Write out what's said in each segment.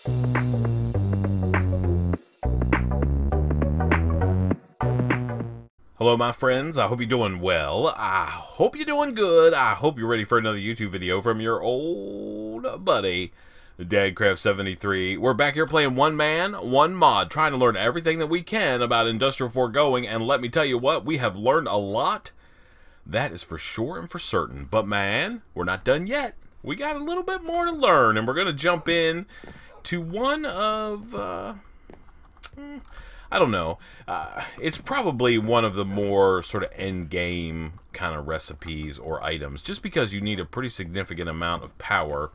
Hello my friends, I hope you're doing well. I hope you're doing good. I hope you're ready for another YouTube video from your old buddy, DadCraft73. We're back here playing one man, one mod, trying to learn everything that we can about Industrial Foregoing, and let me tell you what, we have learned a lot. That is for sure and for certain. But man, we're not done yet. We got a little bit more to learn, and we're going to jump in to one of... I don't know. It's probably one of the more sort of end-game kind of recipes or items, just because you need a pretty significant amount of power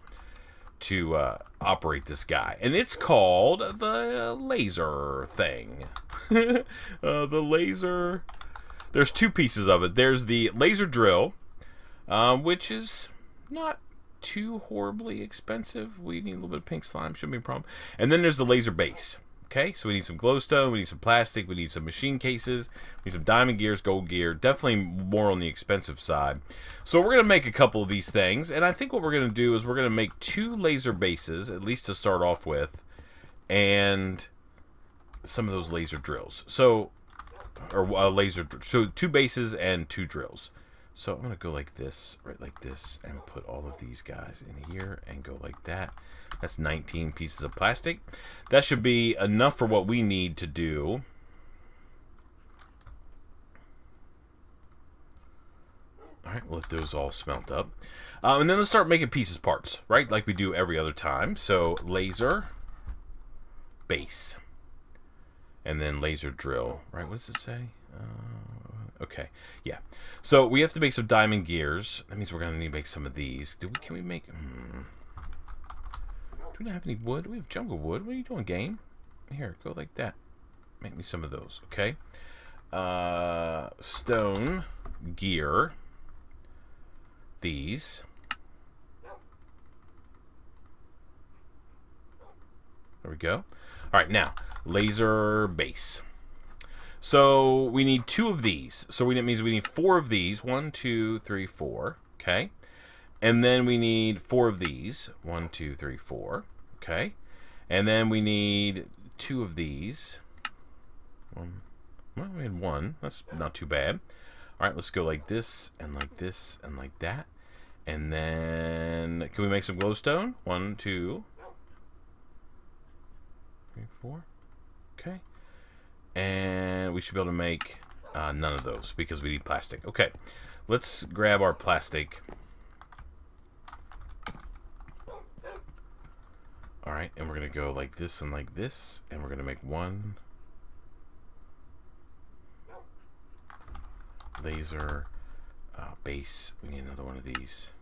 to operate this guy. And it's called the laser thing. The laser... There's two pieces of it. There's the laser drill, which is not too horribly expensive. We need a little bit of pink slime. Shouldn't be a problem. And then there's the laser base. Okay, so we need some glowstone, we need some plastic, we need some machine cases, we need some diamond gears, gold gear, definitely more on the expensive side. So we're going to make a couple of these things, and I think what we're going to do is we're going to make two laser bases, at least to start off with, and some of those laser drills. So, so two bases and two drills. So I'm going to go like this, right like this, and put all of these guys in here and go like that. That's 19 pieces of plastic. That should be enough for what we need to do. Alright, let those all smelt up. And then let's start making pieces parts, right? Like we do every other time. So laser, base, and then laser drill. Right, what does it say? Okay, yeah. So we have to make some diamond gears. That means we're going to need to make some of these. Can we make... Do we not have any wood? Do we have jungle wood? What are you doing, game? Here, go like that. Make me some of those, okay? Stone, gear, these. There we go. All right, now, laser base. So we need two of these. So that means we need four of these. 1, 2, 3, 4. Okay. And then we need four of these. 1, 2, 3, 4. Okay. And then we need two of these. Well, we had one. That's not too bad. All right, let's go like this and like this and like that. And then can we make some glowstone? 1, 2, 3, 4. Okay. And we should be able to make none of those because we need plastic. Okay, let's grab our plastic. All right, and we're going to go like this, and we're going to make one laser base. We need another one of these.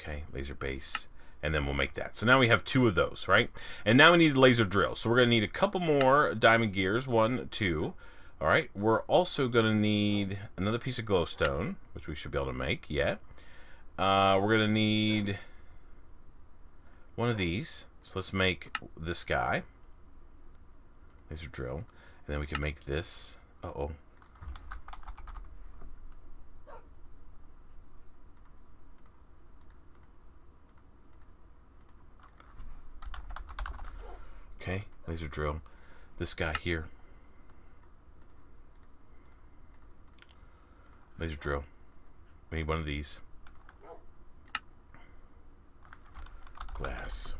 Okay, laser base. And then we'll make that. So now we have two of those, right? And now we need a laser drill. So we're going to need a couple more diamond gears. 1, 2. All right. We're also going to need another piece of glowstone, which we should be able to make. Yeah. We're going to need one of these. So let's make this guy. Laser drill. And then we can make this. Uh-oh. Okay, laser drill. This guy here. Laser drill. We need one of these. Glass.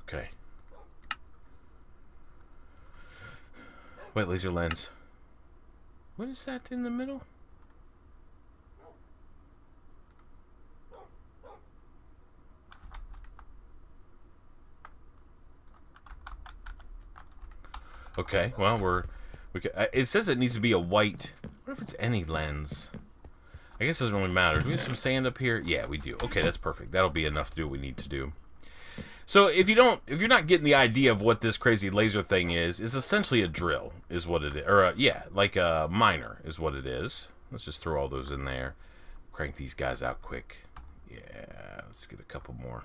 Okay. White laser lens. What is that in the middle? Okay, well, it says it needs to be a white. What if it's any lens? I guess it doesn't really matter. Do we have some sand up here? Yeah, we do. Okay, that's perfect. That'll be enough to do what we need to do. So if you're not getting the idea of what this crazy laser thing is, it's essentially a drill, is what it is. Or yeah, like a miner is what it is. Let's just throw all those in there. Crank these guys out quick. Yeah, let's get a couple more.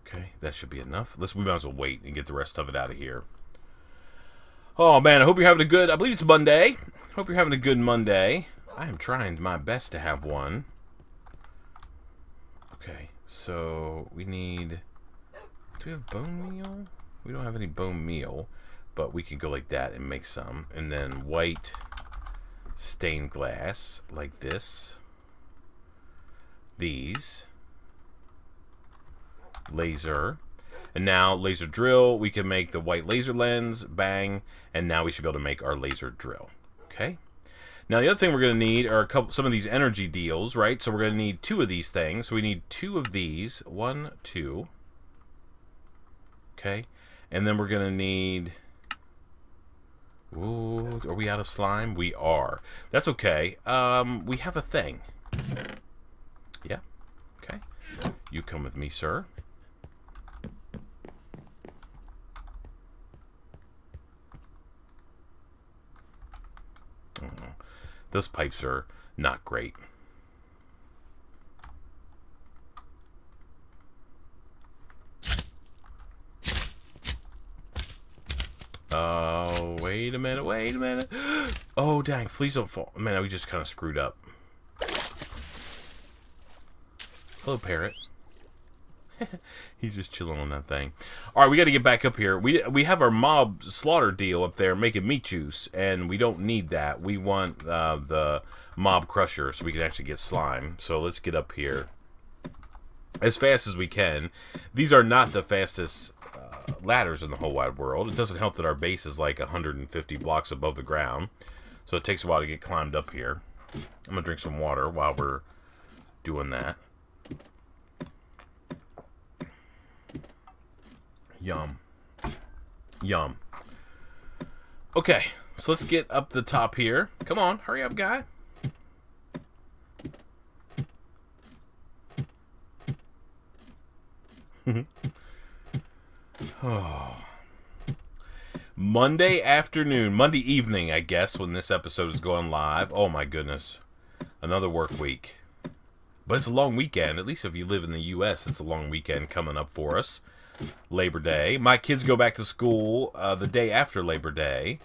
Okay, that should be enough. We might as well wait and get the rest of it out of here. Oh, man, I hope you're having a good... I believe it's Monday. Hope you're having a good Monday. I am trying my best to have one. Okay, so we need... Do we have bone meal? We don't have any bone meal, but we can go like that and make some. And then white stained glass, like this. These. Laser. And now laser drill, we can make the white laser lens, bang, and now we should be able to make our laser drill. Okay. Now the other thing we're going to need are some of these energy deals, right? So we're going to need 2 of these things. So we need 2 of these. 1, 2. Okay. And then we're going to need... Ooh, are we out of slime? We are. That's okay. We have a thing. Yeah. Okay. You come with me, sir. Those pipes are not great. Oh, wait a minute, wait a minute. Oh, dang, please don't fall. Man, we just kind of screwed up. Hello, parrot. He's just chilling on that thing. All right, we got to get back up here. We have our mob slaughter deal up there making meat juice, and we don't need that. We want the mob crusher so we can actually get slime. So let's get up here as fast as we can. These are not the fastest ladders in the whole wide world. It doesn't help that our base is like 150 blocks above the ground, so it takes a while to get climbed up here. I'm gonna drink some water while we're doing that. Yum. Yum. Okay, so let's get up the top here. Come on, hurry up, guy. Oh. Monday afternoon, Monday evening, I guess, when this episode is going live. Oh my goodness. Another work week. But it's a long weekend. At least if you live in the U.S., it's a long weekend coming up for us. Labor Day. My kids go back to school the day after Labor Day,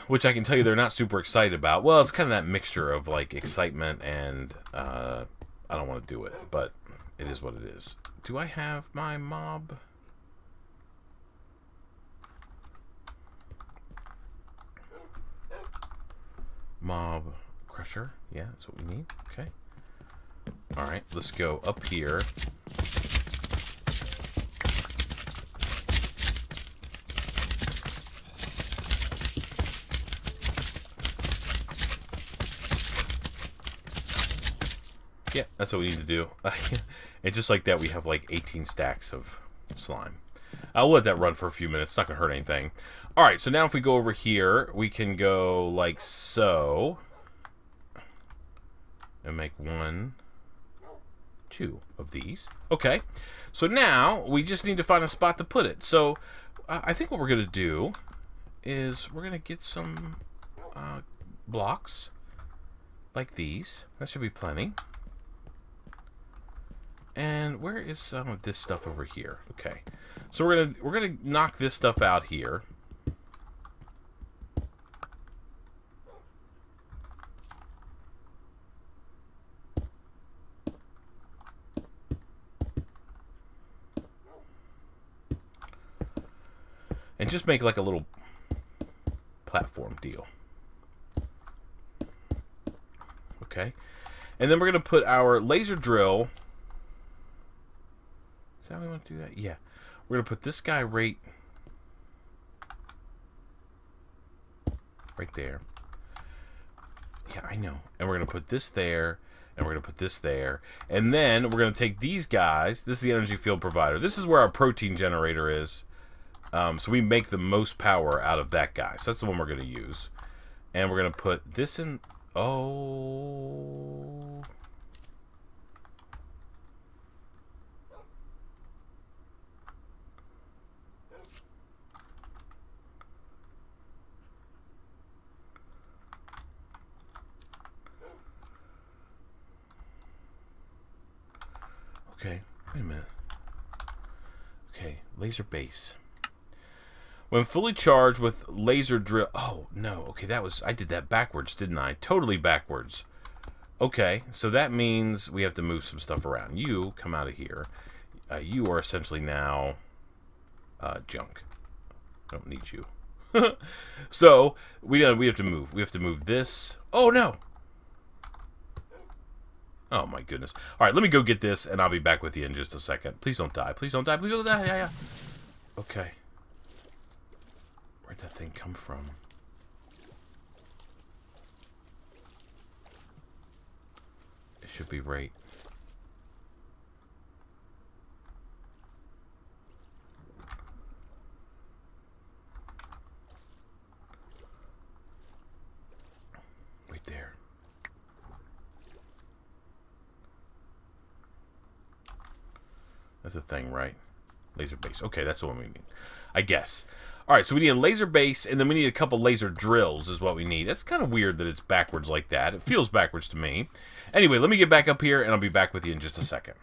which I can tell you they're not super excited about. Well, it's kind of that mixture of like excitement and I don't want to do it, but it is what it is. Do I have my mob? Mob crusher. Yeah, that's what we need. Okay. All right, let's go up here. Yeah, that's what we need to do. And just like that, we have like 18 stacks of slime. I'll let that run for a few minutes. It's not going to hurt anything. All right, so now if we go over here, we can go like so. And make 1, 2 of these. Okay, so now we just need to find a spot to put it. So I think what we're going to do is we're going to get some blocks like these. That should be plenty. And where is some of this stuff over here? Okay, so we're gonna knock this stuff out here. And just make like a little platform deal. Okay, and then we're gonna put our laser drill. How we want to do that? Yeah. We're going to put this guy right there. Yeah, I know. And we're going to put this there, and we're going to put this there. And then we're going to take these guys. This is the energy field provider. This is where our protein generator is. So we make the most power out of that guy. So that's the one we're going to use. And we're going to put this in. Oh... Okay, wait a minute. Laser base. When fully charged with laser drill... Oh, no. Okay, that was... I did that backwards, didn't I? Totally backwards. Okay, so that means we have to move some stuff around. You come out of here. You are essentially now junk. Don't need you. So we have to move. We have to move this. Oh no! Oh my goodness! All right, let me go get this, and I'll be back with you in just a second. Please don't die. Please don't die. Please don't die. Yeah, yeah. Okay. Where'd that thing come from? It should be right. Right there. That's the thing, right? Laser base. Okay, that's the one we need. I guess. Alright, so we need a laser base, and then we need a couple laser drills is what we need. That's kind of weird that it's backwards like that. It feels backwards to me. Anyway, let me get back up here, and I'll be back with you in just a second.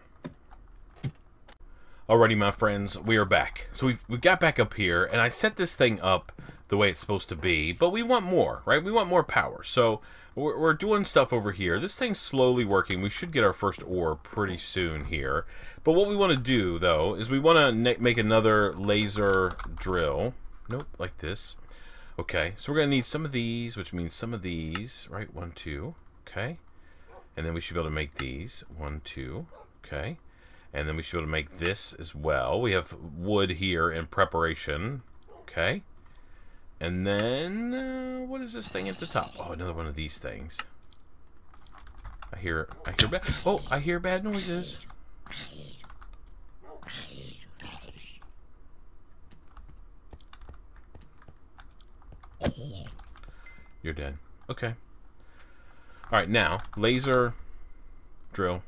Alrighty, my friends, we are back. So we got back up here, and I set this thing up the way it's supposed to be, but we want more, right? We want more power. So we're doing stuff over here. This thing's slowly working. We should get our first ore pretty soon here. But what we want to do, though, is we want to make another laser drill. Nope, like this. Okay, so we're going to need some of these, which means some of these, right? 1, 2, okay. And then we should be able to make these. 1, 2, okay. And then we should be able to make this as well. We have wood here in preparation, okay. And then, what is this thing at the top? Oh, another one of these things. I hear bad. Oh, I hear bad noises. You're dead. Okay. Alright, now, laser drill.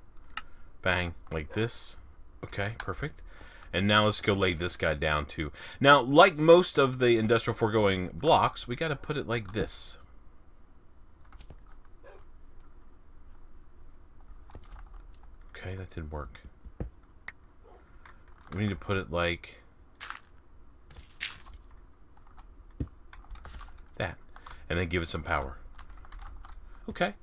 Bang. Like this. Okay, perfect. And now let's go lay this guy down too. Now, like most of the Industrial Foregoing blocks, we got to put it like this. Okay, that didn't work. We need to put it like that. And then give it some power. Okay.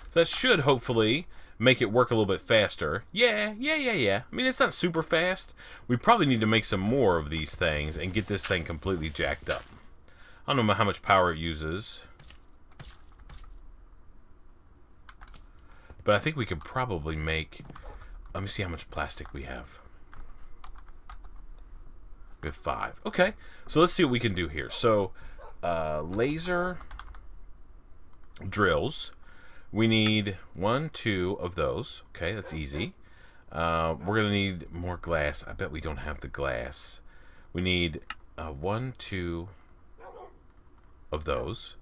So that should hopefully make it work a little bit faster. Yeah. I mean, it's not super fast. We probably need to make some more of these things and get this thing completely jacked up. I don't know how much power it uses, but I think we could probably make... Let me see how much plastic we have. We have 5. Okay, so let's see what we can do here. So, laser drills. We need 1, 2 of those. Okay, that's easy. We're going to need more glass. I bet we don't have the glass. We need 1, 2 of those.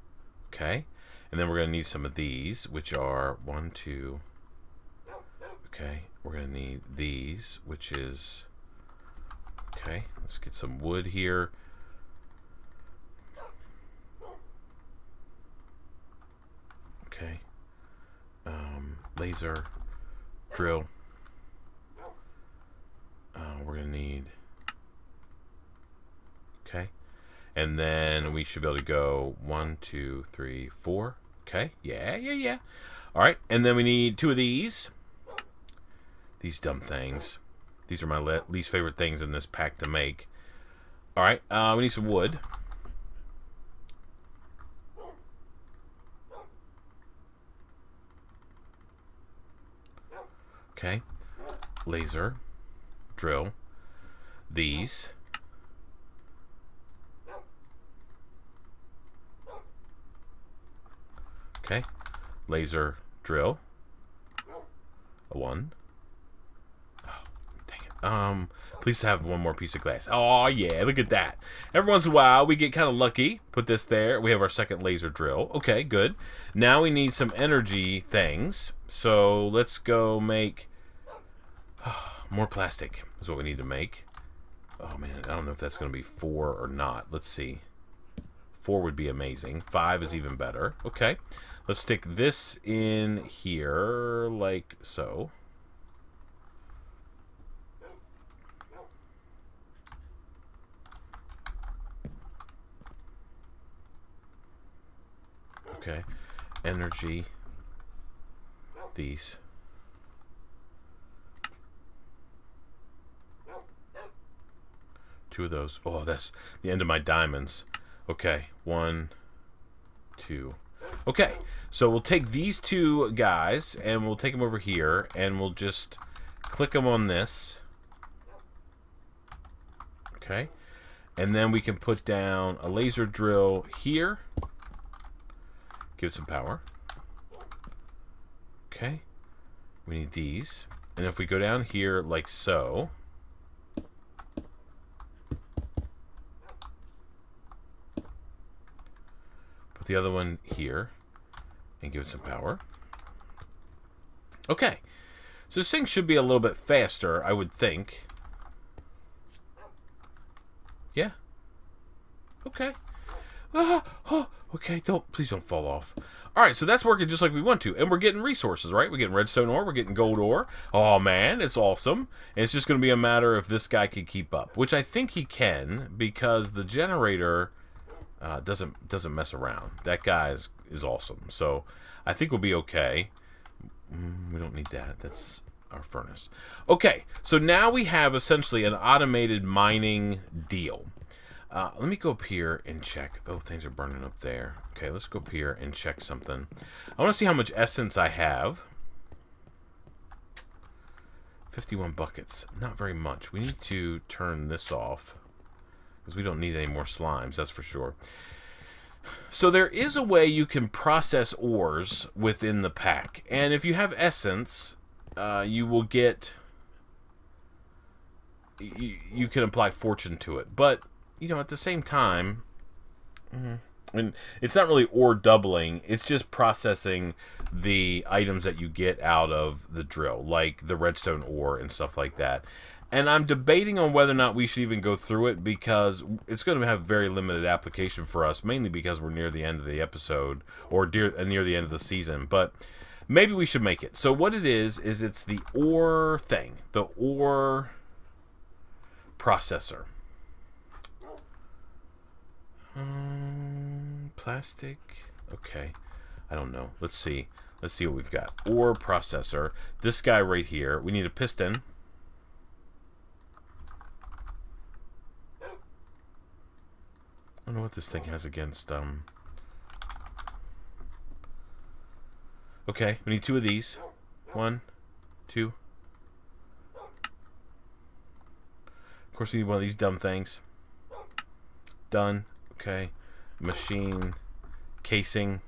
Okay, and then we're going to need some of these, which are 1, 2. Okay, we're going to need these, which is... Okay, let's get some wood here. Okay. Laser drill. We're going to need... Okay. And then we should be able to go 1, 2, 3, 4. Okay. Yeah. Alright, and then we need 2 of these. These dumb things. These are my least favorite things in this pack to make. Alright, we need some wood. Okay. Laser. Drill. These. Okay. Laser. Drill. A 1. Please have one more piece of glass. Oh yeah, look at that. Every once in a while we get kind of lucky. Put this there. We have our second laser drill. Okay, good. Now we need some energy things. So let's go make more plastic is what we need to make. Oh man, I don't know if that's going to be 4 or not. Let's see. 4 would be amazing. 5 is even better. Okay. Let's stick this in here like so. Okay. Energy. These. Two of those. Oh, that's the end of my diamonds. Okay. 1, 2. Okay. So we'll take these two guys and we'll take them over here and we'll just click them on this. Okay. And then we can put down a laser drill here. Give it some power. Okay. We need these. And if we go down here like so. Put the other one here. And give it some power. Okay. So this thing should be a little bit faster, I would think. Yeah. Okay. Okay, please don't fall off. Alright, so that's working just like we want to. And we're getting resources, right? We're getting redstone ore, we're getting gold ore. Oh man, it's awesome. And it's just going to be a matter if this guy can keep up. Which I think he can, because the generator doesn't mess around. That guy is awesome. So I think we'll be okay. We don't need that. That's our furnace. Okay, so now we have essentially an automated mining deal. Let me go up here and check. Oh, things are burning up there. Okay, let's go up here and check something. I want to see how much essence I have. 51 buckets. Not very much. We need to turn this off, because we don't need any more slimes, that's for sure. So there is a way you can process ores within the pack. And if you have essence, you will get... You can apply fortune to it. But, you know, at the same time... And it's not really ore doubling. It's just processing the items that you get out of the drill. Like the redstone ore and stuff like that. And I'm debating on whether or not we should even go through it, because it's going to have very limited application for us, mainly because we're near the end of the episode, or near the end of the season. But maybe we should make it. So what it is it's the ore thing, the ore processor. Plastic. Okay. I don't know. Let's see. Let's see what we've got. Ore processor. This guy right here. We need a piston. I don't know what this thing has against, Okay, we need 2 of these. 1, 2. Of course we need one of these dumb things. Done. Okay. Machine. Casing.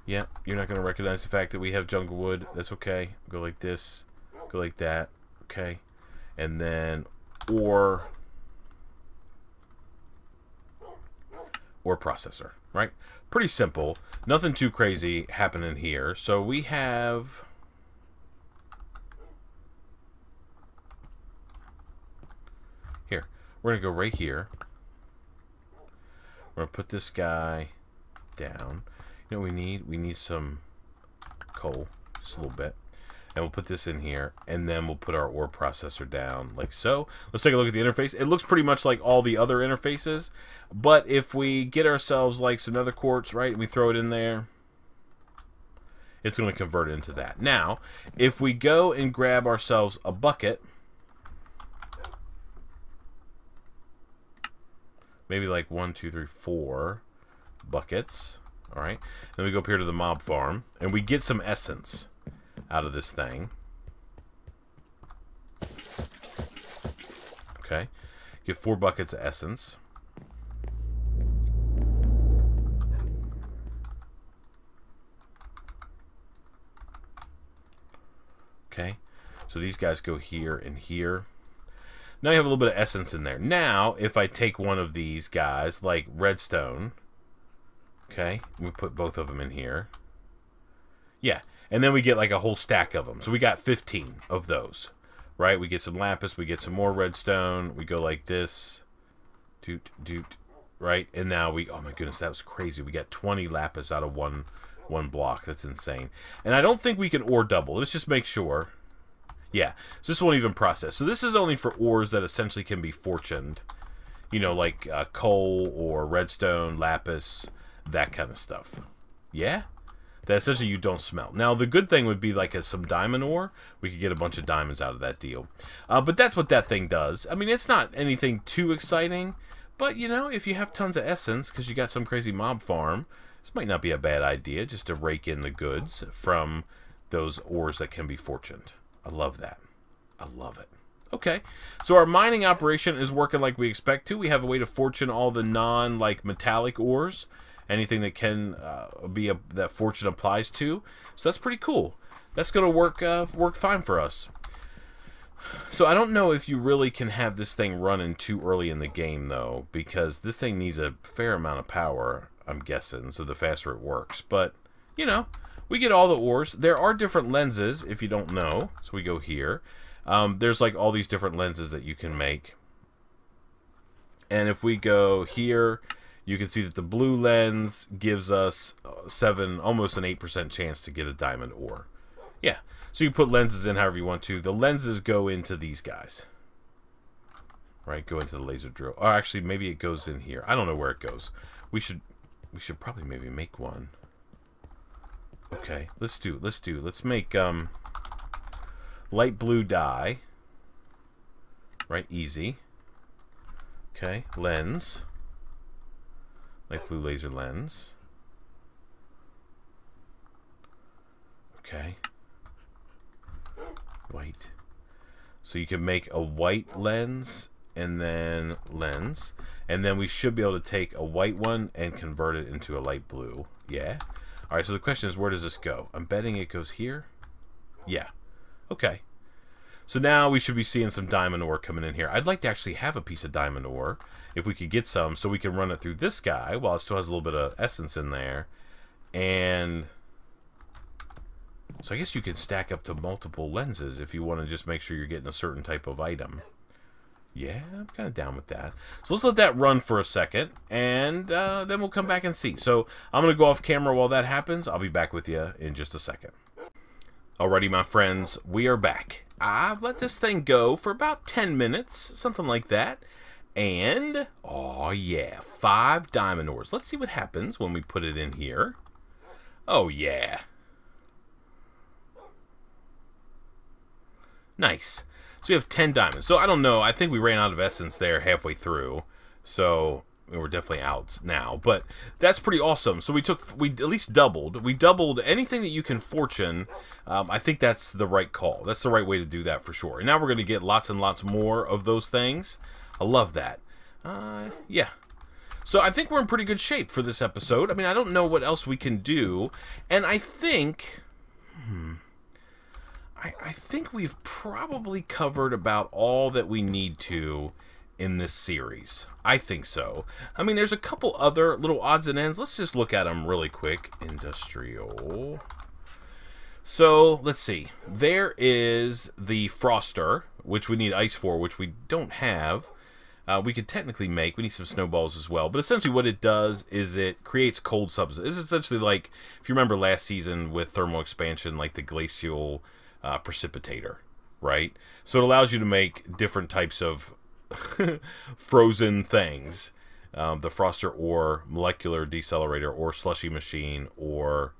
Yeah, you're not going to recognize the fact that we have jungle wood. That's okay. Go like this. Go like that. Okay. And then ore processor, right? Pretty simple. Nothing too crazy happening here. So we have... Here. We're going to go right here. We're going to put this guy down. You know what we need? We need some coal. Just a little bit. And we'll put this in here, and then we'll put our ore processor down like so. Let's take a look at the interface. It looks pretty much like all the other interfaces, but if we get ourselves like some nether quartz, right, and we throw it in there, it's going to convert it into that. Now, if we go and grab ourselves a bucket, maybe like 1, 2, 3, 4 buckets, all right, then we go up here to the mob farm, and we get some essence out of this thing. Okay. Get 4 buckets of essence. Okay. So these guys go here and here. Now you have a little bit of essence in there. Now, if I take one of these guys, like redstone, okay, we put both of them in here. Yeah. And then we get like a whole stack of them. So we got 15 of those, right? We get some lapis, we get some more redstone. We go like this, doot, doot, right? And now we, oh my goodness, that was crazy. We got 20 lapis out of one block. That's insane. And I don't think we can ore double. Let's just make sure. Yeah, so this won't even process. So this is only for ores that essentially can be fortuned. You know, like coal or redstone, lapis. that kind of stuff. Yeah? That essentially you don't smelt. Now, the good thing would be like some diamond ore. We could get a bunch of diamonds out of that deal. But that's what that thing does. I mean, it's not anything too exciting. But, you know, if you have tons of essence because you got some crazy mob farm, this might not be a bad idea just to rake in the goods from those ores that can be fortuned. I love that. I love it. Okay, so our mining operation is working like we expect to. We have a way to fortune all the non-like metallic ores, anything that can that fortune applies to. So that's pretty cool. That's gonna work fine for us. So I don't know if you really can have this thing running too early in the game though, because this thing needs a fair amount of power, I'm guessing. So the faster it works, but you know, we get all the ores. There are different lenses if you don't know. So we go here. There's like all these different lenses that you can make. And if we go here, you can see that the blue lens gives us almost an 8% chance to get a diamond ore. Yeah, so you put lenses in however you want to. The lenses go into these guys. Right, go into the laser drill. Or actually, maybe it goes in here. I don't know where it goes. We should probably maybe make one. Okay, let's make light blue dye. Right, easy. Okay, lens. Light blue laser lens. Okay. White. So you can make a white lens and then lens. And then we should be able to take a white one and convert it into a light blue. Yeah. Alright, so the question is, where does this go? I'm betting it goes here. Yeah. Okay. So now we should be seeing some diamond ore coming in here. I'd like to actually have a piece of diamond ore, if we could get some, so we can run it through this guy while it still has a little bit of essence in there. And so I guess you can stack up to multiple lenses if you want to just make sure you're getting a certain type of item. Yeah, I'm kind of down with that. So let's let that run for a second, and then we'll come back and see. So I'm going to go off camera while that happens. I'll be back with you in just a second. Alrighty, my friends, we are back. I've let this thing go for about 10 minutes, something like that. And, oh yeah, 5 diamond ores. Let's see what happens when we put it in here. Oh yeah. Nice. So we have 10 diamonds. So I don't know, I think we ran out of essence there halfway through. So we're definitely out now, but that's pretty awesome. So we at least doubled. We doubled anything that you can fortune. I think that's the right call. That's the right way to do that for sure. And now we're going to get lots and lots more of those things. I love that. Yeah. So I think we're in pretty good shape for this episode. I mean, I don't know what else we can do. And I think... I think we've probably covered about all that we need to in this series. I think so. I mean, there's a couple other little odds and ends. Let's just look at them really quick. Industrial. So, let's see. There is the Froster, which we need ice for, which we don't have. We could technically make. We need some snowballs as well. But essentially what it does is it creates cold substance. It's essentially like, if you remember last season with thermal expansion, like the glacial precipitator, right? So it allows you to make different types of frozen things. The Froster or molecular decelerator or slushy machine or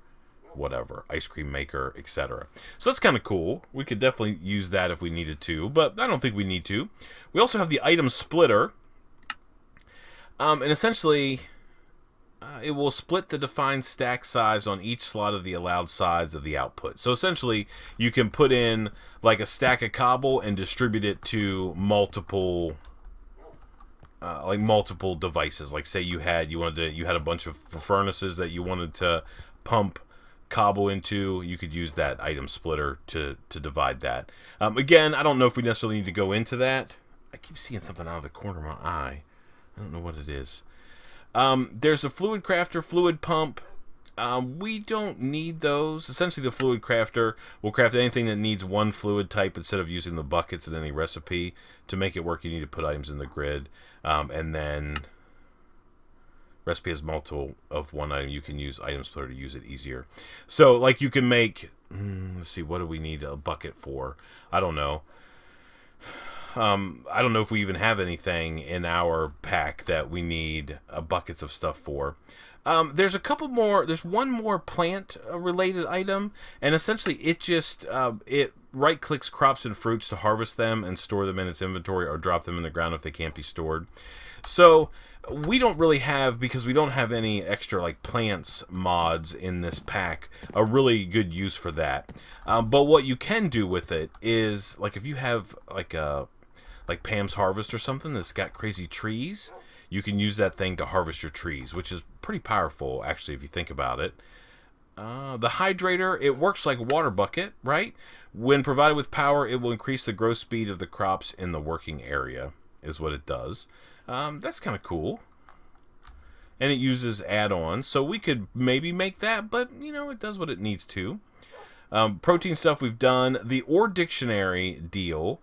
whatever, ice cream maker, etc. So that's kind of cool. We could definitely use that if we needed to, but I don't think we need to. We also have the item splitter, and essentially it will split the defined stack size on each slot of the allowed sides of the output. So essentially you can put in like a stack of cobble and distribute it to multiple multiple devices. Like say you had a bunch of furnaces that you wanted to pump cobble into, you could use that item splitter to divide that. Again, I don't know if we necessarily need to go into that. I keep seeing something out of the corner of my eye. I don't know what it is. There's a fluid crafter, fluid pump. We don't need those. Essentially, the fluid crafter will craft anything that needs one fluid type instead of using the buckets in any recipe. To make it work, you need to put items in the grid. And then recipe has multiple of one item. You can use item splitter to use it easier. So, like, you can make... let's see, what do we need a bucket for? I don't know. I don't know if we even have anything in our pack that we need buckets of stuff for. There's a couple more. There's one more plant-related item, and essentially it just it right-clicks crops and fruits to harvest them and store them in its inventory or drop them in the ground if they can't be stored. So we don't really have, because we don't have any extra like plants mods in this pack, a really good use for that. But what you can do with it is, like, if you have like Pam's Harvest or something that's got crazy trees, you can use that thing to harvest your trees, which is pretty powerful actually if you think about it. The hydrator, it works like a water bucket, right? When provided with power, it will increase the growth speed of the crops in the working area, is what it does. That's kind of cool. And it uses add-ons, so we could maybe make that, but, you know, it does what it needs to. Protein stuff we've done. The Ore Dictionary deal,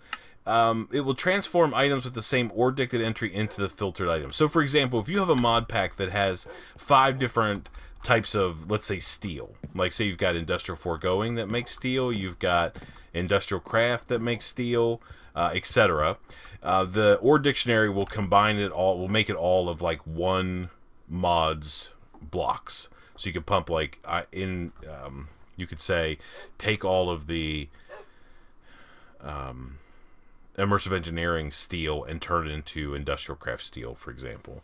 it will transform items with the same ore dicted entry into the filtered item. So, for example, if you have a mod pack that has 5 different types of, let's say, steel. Like, say you've got Industrial Foregoing that makes steel, you've got Industrial Craft that makes steel, etc. The Ore Dictionary will combine it all, will make it all of like one mod's blocks. So you could pump like you could say take all of the immersive engineering steel and turn it into industrial craft steel, for example.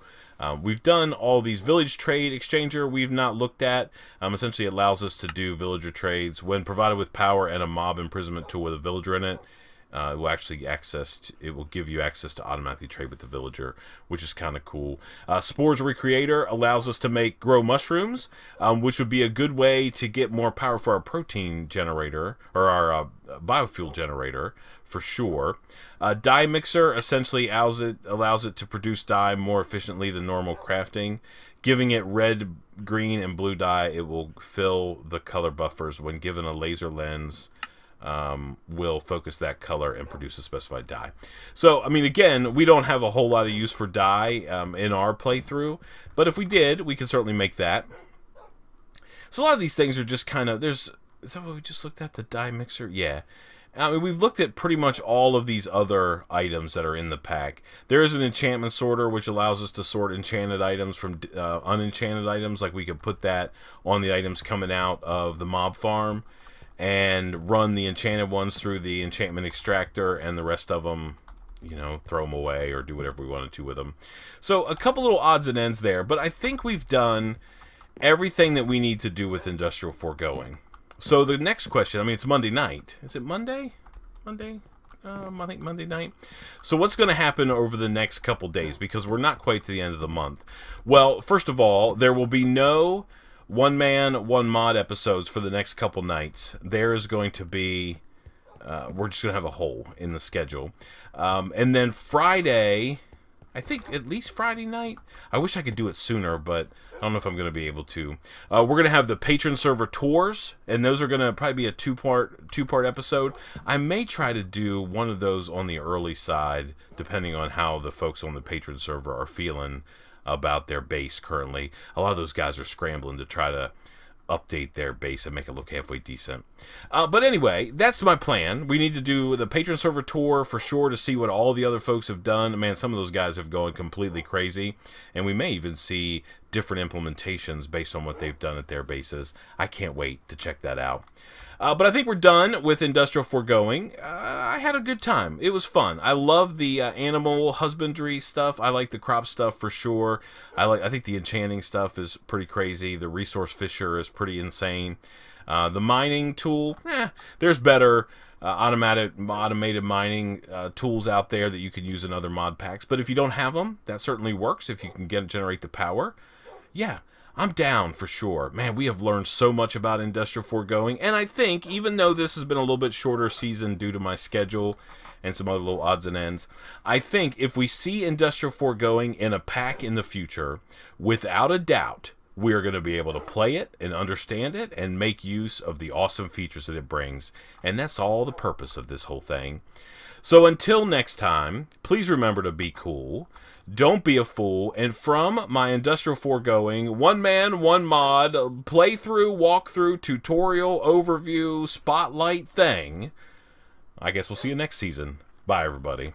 We've done all these village trade exchanger we've not looked at. Essentially, it allows us to do villager trades when provided with power and a mob imprisonment tool with a villager in it. It will actually it will give you access to automatically trade with the villager, which is kind of cool. Spores Recreator allows us to grow mushrooms, which would be a good way to get more power for our protein generator, or our biofuel generator, for sure. Dye Mixer essentially allows it to produce dye more efficiently than normal crafting. Giving it red, green, and blue dye, it will fill the color buffers when given a laser lens. Will focus that color and produce a specified dye. So, I mean, again, we don't have a whole lot of use for dye in our playthrough, but if we did, we could certainly make that. So a lot of these things are just kind of, is that what we just looked at, the dye mixer? Yeah. I mean, we've looked at pretty much all of these other items that are in the pack. There is an enchantment sorter, which allows us to sort enchanted items from unenchanted items. Like, we could put that on the items coming out of the mob farm and run the enchanted ones through the enchantment extractor, and the rest of them, you know, throw them away or do whatever we wanted to with them. So a couple little odds and ends there, but I think we've done everything that we need to do with Industrial Foregoing. So the next question, I mean, it's Monday night. Is it Monday? Monday? I think Monday night. So what's going to happen over the next couple days? Because we're not quite to the end of the month. Well, first of all, there will be no one man, one mod episodes for the next couple nights. There is going to be, we're just going to have a hole in the schedule. And then Friday, I think at least Friday night. I wish I could do it sooner, but I don't know if I'm going to be able to. We're going to have the patron server tours, and those are going to probably be a two-part episode. I may try to do one of those on the early side, depending on how the folks on the patron server are feeling about their base currently. A lot of those guys are scrambling to try to update their base and make it look halfway decent. But anyway, that's my plan. We need to do the patron server tour for sure to see what all the other folks have done. Man, some of those guys have gone completely crazy, and we may even see different implementations based on what they've done at their bases. I can't wait to check that out. But I think we're done with Industrial Foregoing. I had a good time. It was fun. I love the animal husbandry stuff. I like the crop stuff for sure. I think the enchanting stuff is pretty crazy. The resource fisher is pretty insane. The mining tool, there's better automated mining tools out there that you can use in other mod packs. But if you don't have them, that certainly works. If you can generate the power, yeah. I'm down for sure. Man, we have learned so much about Industrial Foregoing, and I think, even though this has been a little bit shorter season due to my schedule and some other little odds and ends, I think if we see Industrial Foregoing in a pack in the future, without a doubt, we are going to be able to play it and understand it and make use of the awesome features that it brings, and that's all the purpose of this whole thing. So until next time, please remember to be cool. Don't be a fool, and from my Industrial Foregoing, one man, one mod, playthrough, walkthrough, tutorial, overview, spotlight thing, I guess we'll see you next season. Bye, everybody.